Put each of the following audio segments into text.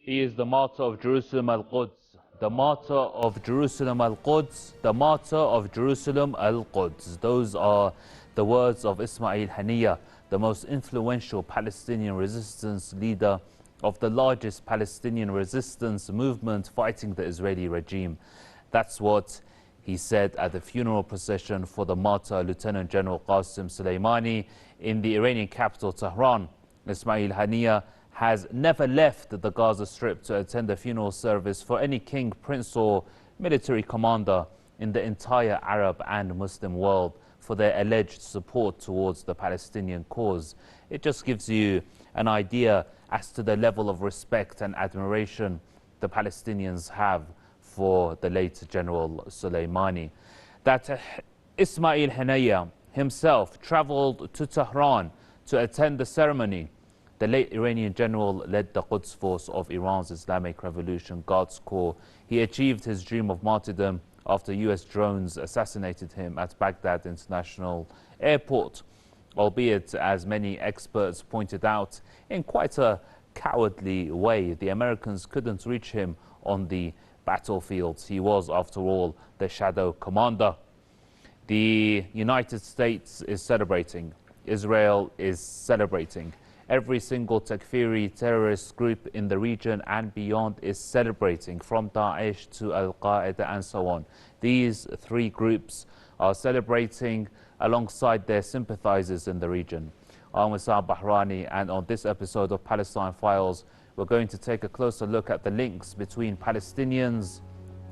He is the martyr of Jerusalem al-Quds, the martyr of Jerusalem al-Quds, the martyr of Jerusalem al-Quds. Those are the words of Ismail Haniyeh, the most influential Palestinian resistance leader of the largest Palestinian resistance movement fighting the Israeli regime. That's what he said at the funeral procession for the martyr Lieutenant General Qassem Soleimani in the Iranian capital Tehran. Ismail Haniyeh has never left the Gaza Strip to attend a funeral service for any king, prince or military commander in the entire Arab and Muslim world for their alleged support towards the Palestinian cause. It just gives you an idea as to the level of respect and admiration the Palestinians have for the late General Soleimani. That Ismail Haniyeh himself traveled to Tehran to attend the ceremony. The late Iranian general led the Quds force of Iran's Islamic Revolution Guards Corps. He achieved his dream of martyrdom after US drones assassinated him at Baghdad International Airport, albeit, as many experts pointed out, in quite a cowardly way. The Americans couldn't reach him on the battlefield. He was, after all, the shadow commander. The United States is celebrating. Israel is celebrating. Every single Takfiri terrorist group in the region and beyond is celebrating, from Daesh to Al-Qaeda and so on. These three groups are celebrating alongside their sympathizers in the region. I'm Wissam Bahrani, and on this episode of Palestine Files, we're going to take a closer look at the links between Palestinians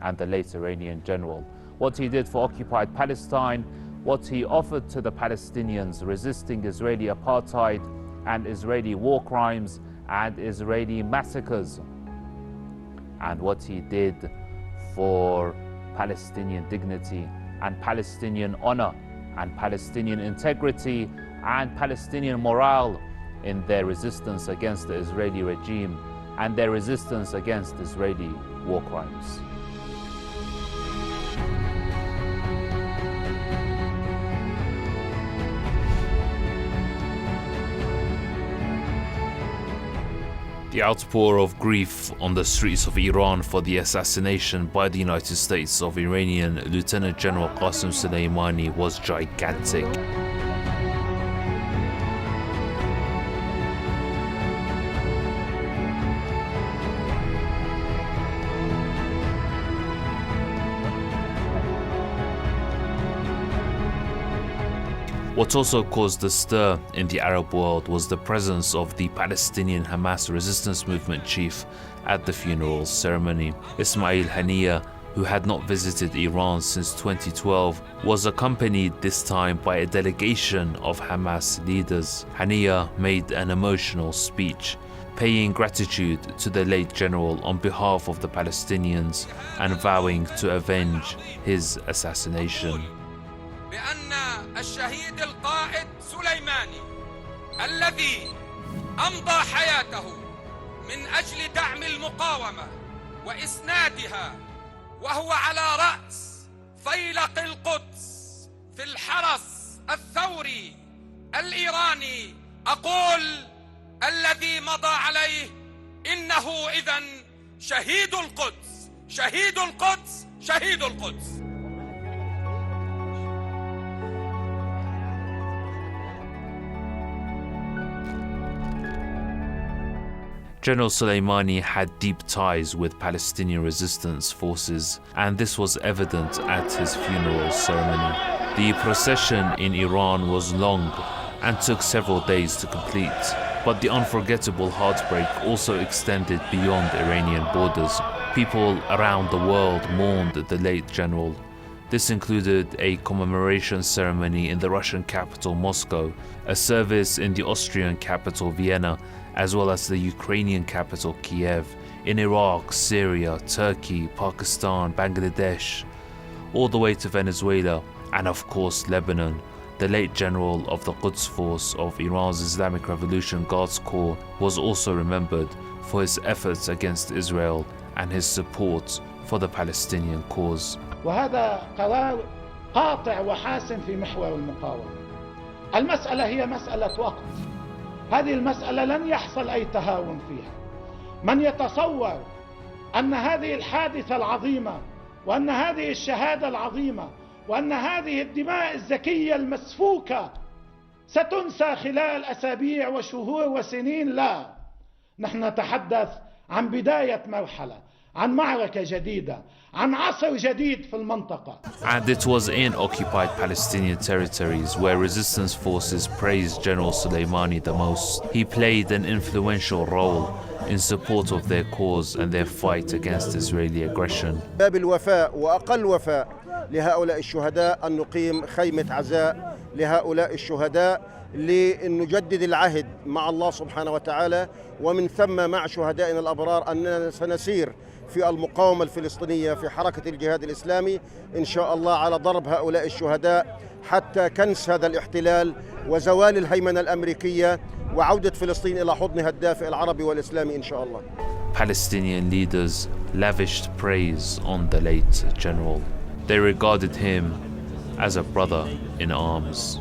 and the late Iranian general. What he did for occupied Palestine, what he offered to the Palestinians resisting Israeli apartheid and Israeli war crimes and Israeli massacres, and what he did for Palestinian dignity and Palestinian honor and Palestinian integrity and Palestinian morale in their resistance against the Israeli regime and their resistance against Israeli war crimes. The outpour of grief on the streets of Iran for the assassination by the United States of Iranian Lieutenant General Qassem Soleimani was gigantic. What also caused a stir in the Arab world was the presence of the Palestinian Hamas resistance movement chief at the funeral ceremony. Ismail Haniyeh, who had not visited Iran since 2012, was accompanied this time by a delegation of Hamas leaders. Haniyeh made an emotional speech, paying gratitude to the late general on behalf of the Palestinians and vowing to avenge his assassination. بأن الشهيد القائد سليماني الذي أمضى حياته من أجل دعم المقاومة وإسنادها وهو على رأس فيلق القدس في الحرس الثوري الإيراني، أقول الذي مضى عليه إنه إذن شهيد القدس، شهيد القدس، شهيد القدس. General Soleimani had deep ties with Palestinian resistance forces, and this was evident at his funeral ceremony. The procession in Iran was long and took several days to complete, but the unforgettable heartbreak also extended beyond Iranian borders. People around the world mourned the late general. This included a commemoration ceremony in the Russian capital Moscow, a service in the Austrian capital Vienna, as well as the Ukrainian capital Kiev, in Iraq, Syria, Turkey, Pakistan, Bangladesh, all the way to Venezuela, and of course Lebanon. The late general of the Quds force of Iran's Islamic Revolution Guards Corps was also remembered for his efforts against Israel and his support for the Palestinian cause. وهذا قرار قاطع وحاسم في محور المقاومة. المسألة هي مسألة وقت. هذه المسألة لن يحصل أي تهاون فيها. من يتصور أن هذه الحادثة العظيمة وأن هذه الشهادة العظيمة وأن هذه الدماء الزكية المسفوكة ستنسى خلال أسابيع وشهور وسنين، لا، نحن نتحدث عن بداية مرحلة، عن معركة جديدة، عن عصر جديد في المنطقة. And it was in occupied Palestinian territories where resistance forces praised General Soleimani the most. He played an influential role in support of their cause and their fight against Israeli aggression. بالوفاء وأقل وفاء لهؤلاء الشهداء أن نقيم خيمة عزاء لهؤلاء الشهداء لنجدد العهد مع الله سبحانه وتعالى، ومن ثم مع شهدائنا الأبرار أننا سنسير في المقاومة الفلسطينية في حركة الجهاد الإسلامي إن شاء الله على ضرب هؤلاء الشهداء حتى كنس هذا الاحتلال وزوال الهيمنة الأمريكية وعودة فلسطين إلى حضنها الدافئ العربي والإسلامي إن شاء الله. Palestinian leaders lavished praise on the late general. They regarded him as a brother in arms.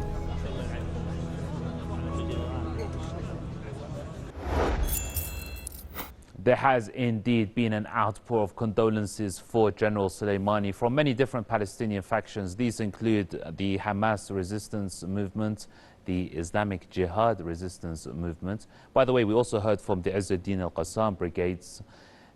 There has indeed been an outpour of condolences for General Soleimani from many different Palestinian factions. These include the Hamas resistance movement, the Islamic Jihad resistance movement. By the way, we also heard from the Izzuddin al-Qassam brigades,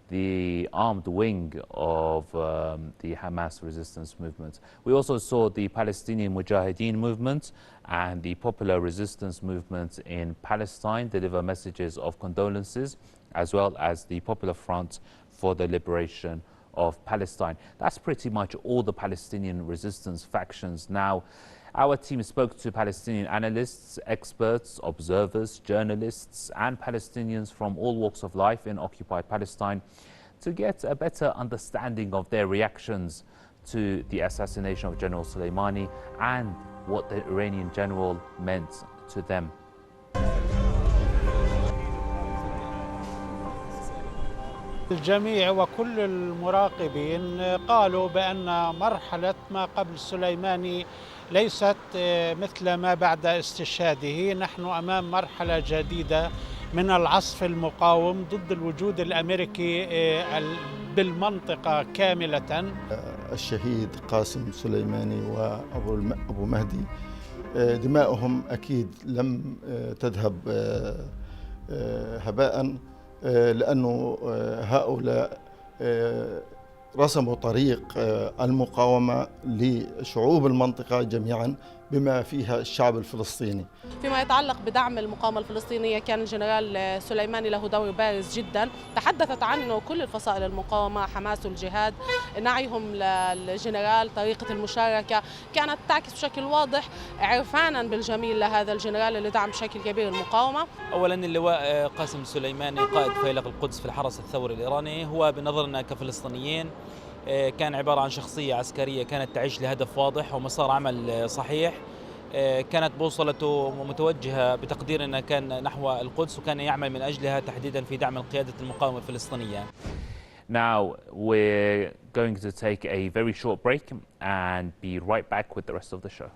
the armed wing of the Hamas resistance movement. We also saw the Palestinian Mujahideen movement and the Popular Resistance movement in Palestine deliver messages of condolences, as well as the Popular Front for the Liberation of Palestine. That's pretty much all the Palestinian resistance factions. Now, our team spoke to Palestinian analysts, experts, observers, journalists, and Palestinians from all walks of life in occupied Palestine to get a better understanding of their reactions to the assassination of General Soleimani and what the Iranian general meant to them. الجميع وكل المراقبين قالوا بأن مرحلة ما قبل سليماني ليست مثل ما بعد استشهاده. نحن أمام مرحلة جديدة من العصف المقاوم ضد الوجود الأمريكي بالمنطقة كاملة. الشهيد قاسم سليماني وأبو مهدي دماؤهم أكيد لم تذهب هباء، لأنه هؤلاء رسموا طريق المقاومة لشعوب المنطقة جميعا بما فيها الشعب الفلسطيني. فيما يتعلق بدعم المقاومة الفلسطينية، كان الجنرال سليماني له دور بارز جدا تحدثت عنه كل الفصائل المقاومة، حماس والجهاد، نعيهم للجنرال، طريقة المشاركة كانت تعكس بشكل واضح عرفانا بالجميل لهذا الجنرال اللي دعم بشكل كبير المقاومة. أولا اللواء قاسم سليماني قائد فيلق القدس في الحرس الثوري الإيراني هو بنظرنا كفلسطينيين كان عبارة عن شخصية عسكرية كانت تعيش لهدف واضح ومسار عمل صحيح. كانت بوصلته متوجهة بتقديرنا كان نحو القدس، وكان يعمل من أجلها تحديدا في دعم قيادة المقاومة الفلسطينية. Now we're going to take a very short break and be right back with the rest of the show.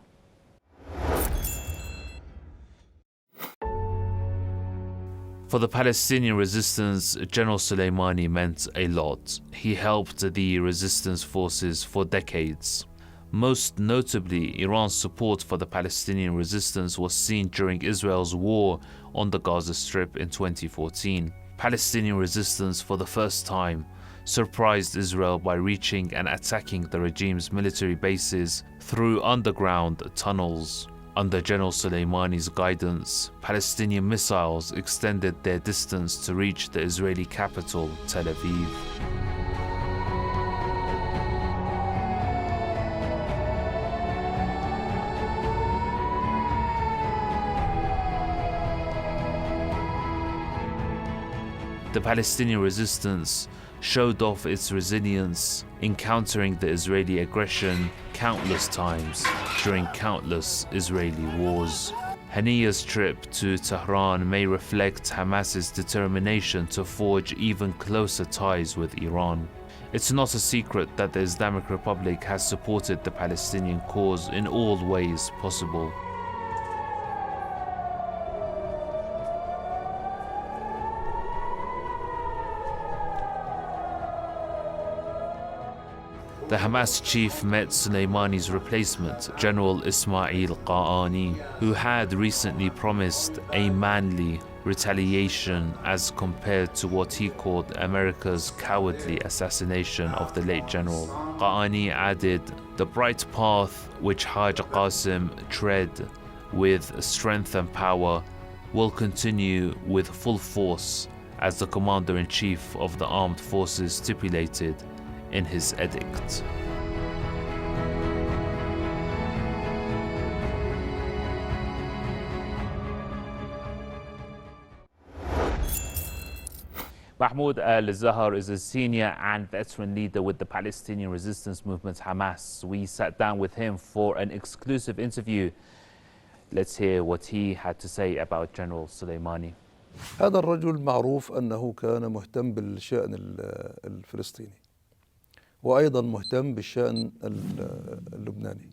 For the Palestinian resistance, General Soleimani meant a lot. He helped the resistance forces for decades. Most notably, Iran's support for the Palestinian resistance was seen during Israel's war on the Gaza Strip in 2014. Palestinian resistance, for the first time, surprised Israel by reaching and attacking the regime's military bases through underground tunnels. Under General Soleimani's guidance, Palestinian missiles extended their distance to reach the Israeli capital, Tel Aviv. The Palestinian resistance showed off its resilience, encountering the Israeli aggression countless times during countless Israeli wars. Haniya's trip to Tehran may reflect Hamas's determination to forge even closer ties with Iran. It's not a secret that the Islamic Republic has supported the Palestinian cause in all ways possible. The Hamas chief met Soleimani's replacement, General Ismail Qassem, who had recently promised a manly retaliation as compared to what he called America's cowardly assassination of the late general. Qassem added, "The bright path which Haj Qassem tread with strength and power will continue with full force as the Commander-in-Chief of the Armed Forces stipulated in his edict." Mahmoud al-Zahar is a senior and veteran leader with the Palestinian resistance movement Hamas. We sat down with him for an exclusive interview. Let's hear what he had to say about General Soleimani. هذا الرجل معروف أنه كان مهتم بالشأن الفلسطيني وأيضا مهتم بالشأن اللبناني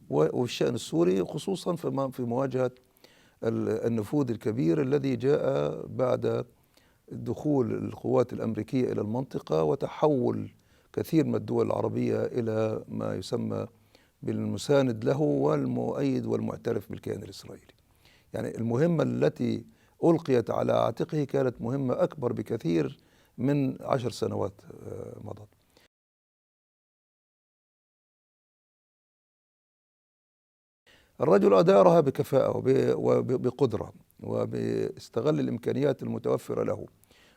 والشأن السوري، خصوصا في مواجهة النفوذ الكبير الذي جاء بعد دخول القوات الأمريكية إلى المنطقة وتحول كثير من الدول العربية إلى ما يسمى بالمساند له والمؤيد والمعترف بالكيان الإسرائيلي. يعني المهمة التي ألقيت على عاتقه كانت مهمة أكبر بكثير من 10 سنوات مضت. الرجل أدارها بكفاءة وبقدرة وباستغل الإمكانيات المتوفرة له،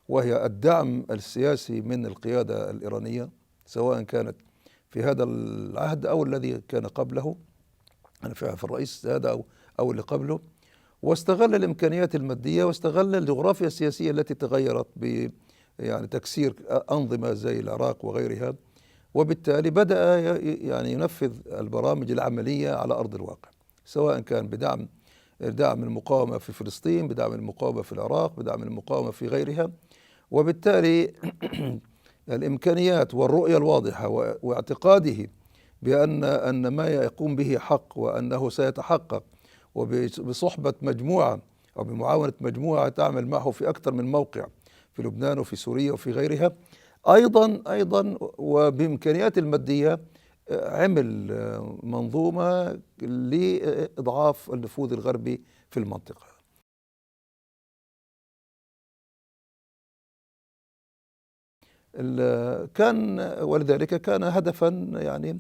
وهي الدعم السياسي من القيادة الإيرانية سواء كانت في هذا العهد أو الذي كان قبله، في الرئيس هذا أو اللي قبله، واستغل الإمكانيات المادية واستغل الجغرافيا السياسية التي تغيرت يعني تكسير أنظمة زي العراق وغيرها، وبالتالي بدأ يعني ينفذ البرامج العملية على أرض الواقع، سواء كان بدعم المقاومة في فلسطين، بدعم المقاومة في العراق، بدعم المقاومة في غيرها. وبالتالي الإمكانيات والرؤية الواضحة واعتقاده بأن ما يقوم به حق وأنه سيتحقق، وبصحبة مجموعة أو بمعاونة مجموعة تعمل معه في أكثر من موقع في لبنان وفي سوريا وفي غيرها، أيضا وبإمكانيات المادية عمل منظومة لإضعاف النفوذ الغربي في المنطقة. ولذلك كان هدفا يعني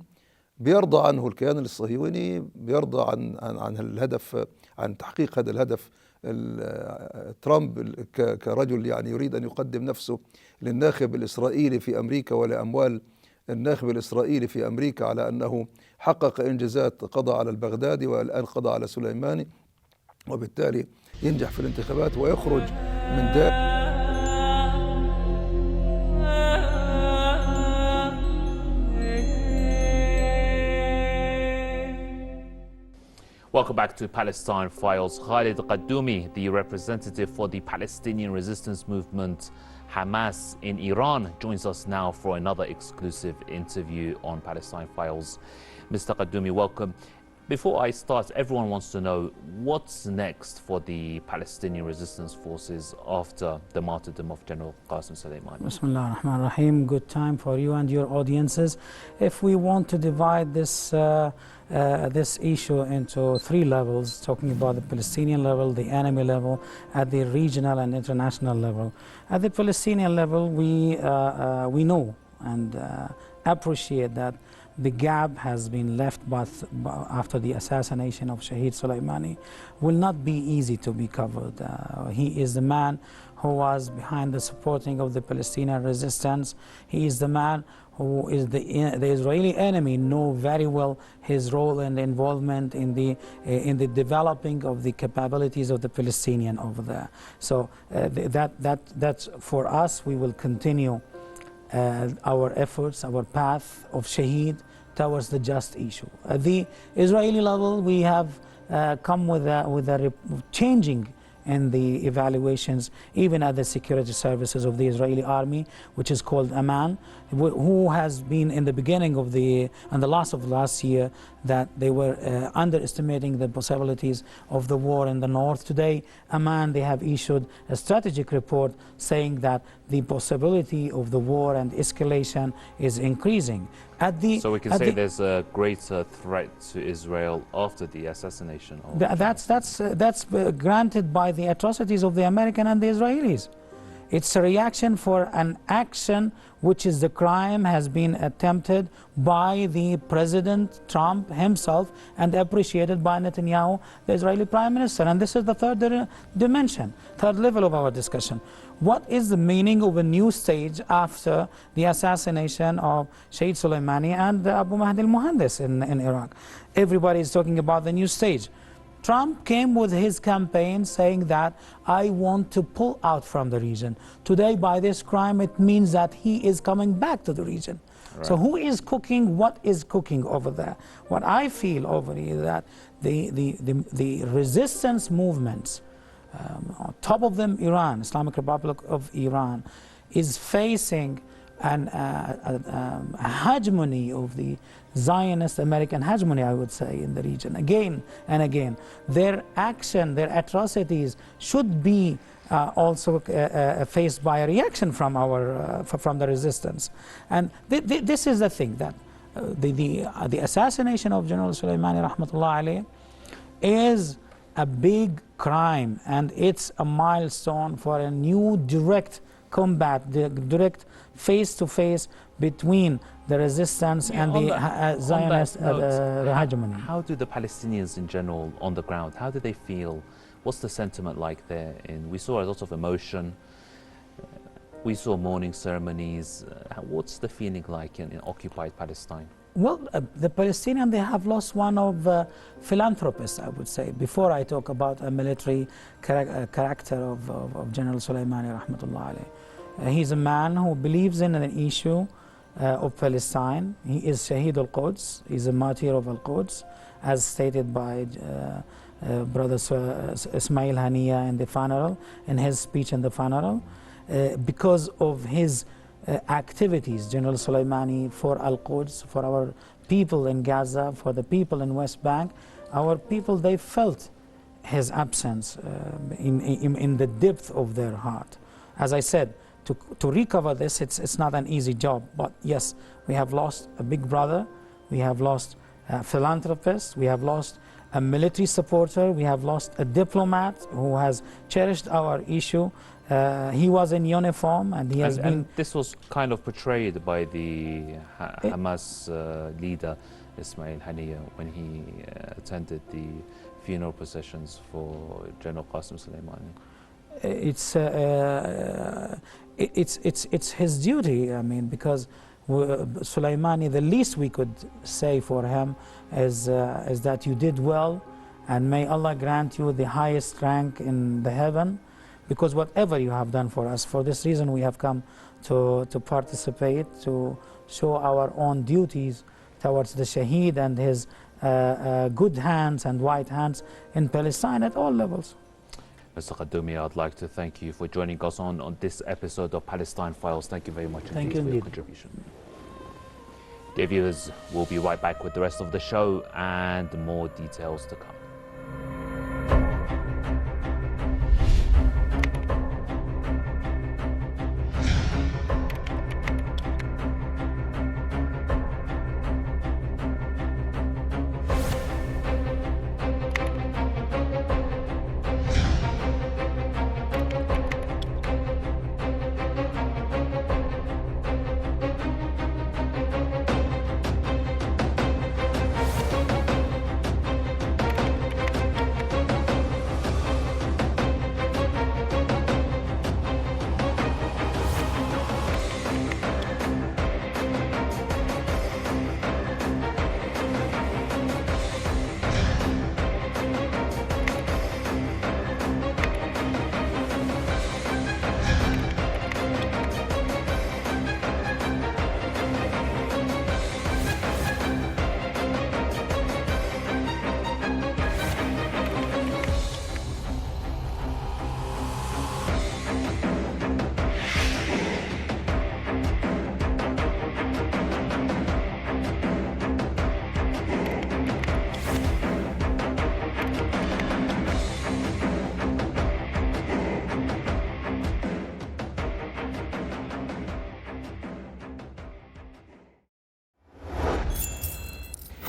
بيرضى عنه الكيان الصهيوني، بيرضى عن الهدف، عن تحقيق هذا الهدف. ترامب كرجل يعني يريد أن يقدم نفسه للناخب الإسرائيلي في أمريكا ولأموال الناخب الإسرائيلي في أمريكا على أنه حقق إنجازات، قضى على البغدادي والآن قضى على سليماني، وبالتالي ينجح في الانتخابات ويخرج من دائرة. Welcome back to Palestine Files. Khalid Qaddoumi, the representative for the Palestinian resistance movement Hamas in Iran, joins us now for another exclusive interview on Palestine Files. Mr. Qaddoumi, welcome. Before I start, everyone wants to know what's next for the Palestinian resistance forces after the martyrdom of General Qassem Soleimani. Bismillah ar-Rahman ar-Rahim. Good time for you and your audiences. If we want to divide this issue into 3 levels, talking about the Palestinian level, the enemy level, at the regional and international level. At the Palestinian level, we know and appreciate that the gap has been left after the assassination of Shahid Soleimani will not be easy to be covered. He is the man who was behind the supporting of the Palestinian resistance. He is the man who is the Israeli enemy know very well his role and involvement in the developing of the capabilities of the Palestinian over there. So that's for us. We will continue our efforts, our path of Shaheed towards the just issue. At the Israeli level, we have come with a changing in the evaluations, even at the security services of the Israeli army, which is called Amman, who has been in the beginning of the last year that they were underestimating the possibilities of the war in the north. Today, Amman, they have issued a strategic report saying that the possibility of the war and escalation is increasing. So we can say there's a greater threat to Israel after the assassination of... That's granted by the atrocities of the American and the Israelis. It's a reaction for an action which is the crime has been attempted by the President Trump himself and appreciated by Netanyahu, the Israeli Prime Minister. And this is the third dimension, third level of our discussion. What is the meaning of a new stage after the assassination of Shahid Soleimani and Abu Mahdi al-Muhandis in Iraq? Everybody is talking about the new stage. Trump came with his campaign saying that I want to pull out from the region. Today, by this crime, it means that he is coming back to the region. Right. So who is cooking? What is cooking over there? What I feel over here is that the resistance movements, on top of them Iran, Islamic Republic of Iran, is facing a hegemony of the Zionist American hegemony, I would say, in the region. Again and again, their action, their atrocities should be also faced by a reaction from the resistance. And this is the thing, that the assassination of General Soleimani rahmatullah alayhi is a big crime, and it's a milestone for a new direct combat, the direct face-to-face between the resistance and the Zionist hegemony. How do the Palestinians in general on the ground, how do they feel? What's the sentiment like there? We saw a lot of emotion. We saw mourning ceremonies. What's the feeling like in occupied Palestine? Well, the Palestinians, they have lost one of philanthropists, I would say, before I talk about a military character of General Soleimani rahmatullah alayhi. He's a man who believes in an issue of Palestine. He is Shahid al-Quds. He's a martyr of al-Quds, as stated by Brother Ismail Haniya in the funeral, in his speech in the funeral. Because of his activities, General Soleimani, for al-Quds, for our people in Gaza, for the people in West Bank, our people, they felt his absence in the depth of their heart. As I said, to recover this, it's not an easy job, but yes, we have lost a big brother, we have lost a philanthropist, we have lost a military supporter, we have lost a diplomat who has cherished our issue. He was in uniform, and he has been... And this was kind of portrayed by the Hamas leader, Ismail Haniya, when he attended the funeral processions for General Qassem Soleimani. It's his duty, I mean, because Soleimani, the least we could say for him is that you did well, and may Allah grant you the highest rank in the heaven, because whatever you have done for us, for this reason we have come to participate, to show our own duties towards the Shaheed and his good hands and white hands in Palestine at all levels. Mr. Qaddoumi, I'd like to thank you for joining us on this episode of Palestine Files. Thank you very much for your contribution. Dear viewers, we'll be right back with the rest of the show and more details to come.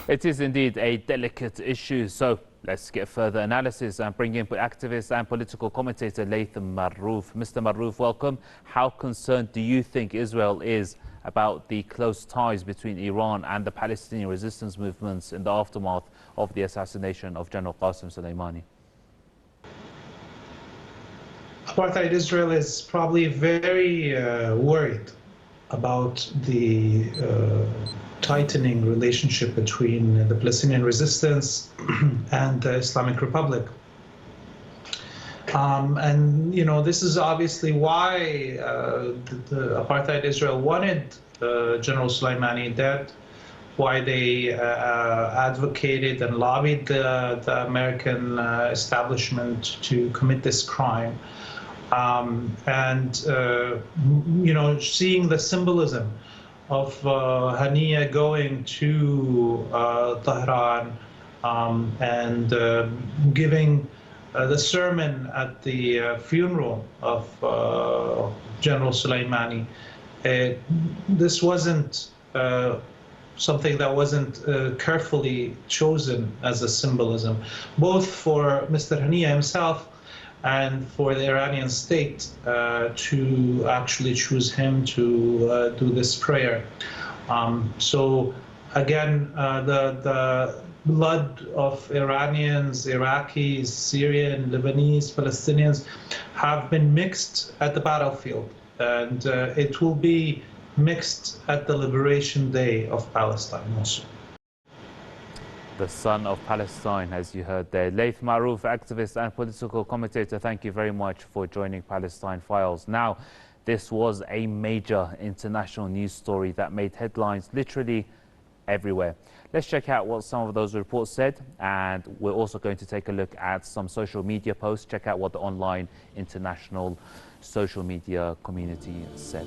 It is indeed a delicate issue, so let's get further analysis and bring in activist and political commentator Latham Marrouf. Mr. Marrouf, welcome. How concerned do you think Israel is about the close ties between Iran and the Palestinian resistance movements in the aftermath of the assassination of General Qassem Soleimani? Apartheid Israel is probably very worried about the tightening relationship between the Palestinian resistance and the Islamic Republic. And, you know, this is obviously why the Apartheid Israel wanted General Soleimani dead, why they advocated and lobbied the American establishment to commit this crime. You know, seeing the symbolism of Haniya going to Tehran and giving the sermon at the funeral of General Soleimani. This wasn't something that wasn't carefully chosen as a symbolism, both for Mr. Haniya himself and for the Iranian state to actually choose him to do this prayer. So again, the blood of Iranians, Iraqis, Syrian, Lebanese, Palestinians have been mixed at the battlefield, and it will be mixed at the Liberation Day of Palestine also. The son of Palestine, as you heard there. Latham Marrouf, activist and political commentator, thank you very much for joining Palestine Files. Now, this was a major international news story that made headlines literally everywhere. Let's check out what some of those reports said, and we're also going to take a look at some social media posts, check out what the online international social media community said.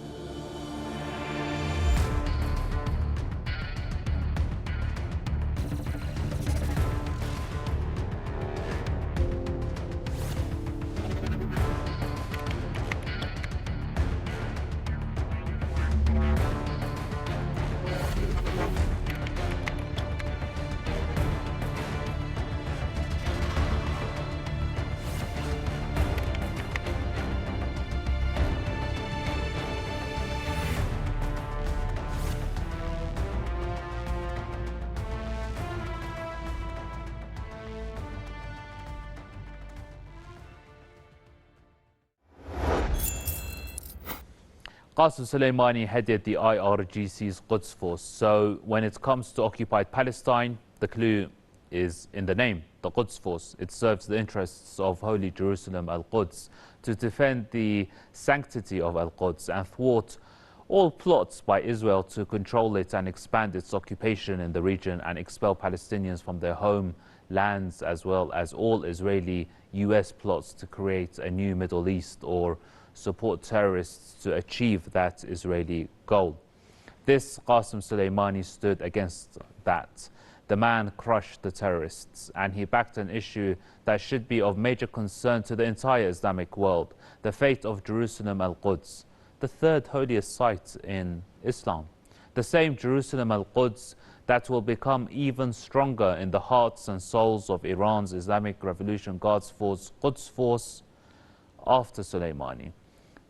Qassem Soleimani headed the IRGC's Quds force. So when it comes to occupied Palestine, the clue is in the name, the Quds force. It serves the interests of Holy Jerusalem, Al-Quds, to defend the sanctity of Al-Quds and thwart all plots by Israel to control it and expand its occupation in the region and expel Palestinians from their home lands, as well as all Israeli US plots to create a new Middle East or support terrorists to achieve that Israeli goal. This Qassem Soleimani stood against that. The man crushed the terrorists, and he backed an issue that should be of major concern to the entire Islamic world, the fate of Jerusalem Al-Quds, the third holiest site in Islam. The same Jerusalem Al-Quds that will become even stronger in the hearts and souls of Iran's Islamic Revolution Guards Force, Quds Force, after Soleimani.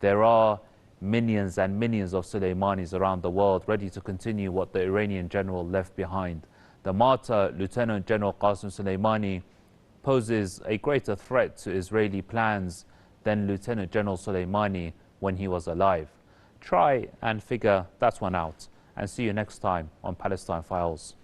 There are millions and millions of Soleimanis around the world ready to continue what the Iranian general left behind. The martyr, Lieutenant General Qassem Soleimani, poses a greater threat to Israeli plans than Lieutenant General Soleimani when he was alive. Try and figure that one out, and see you next time on Palestine Files.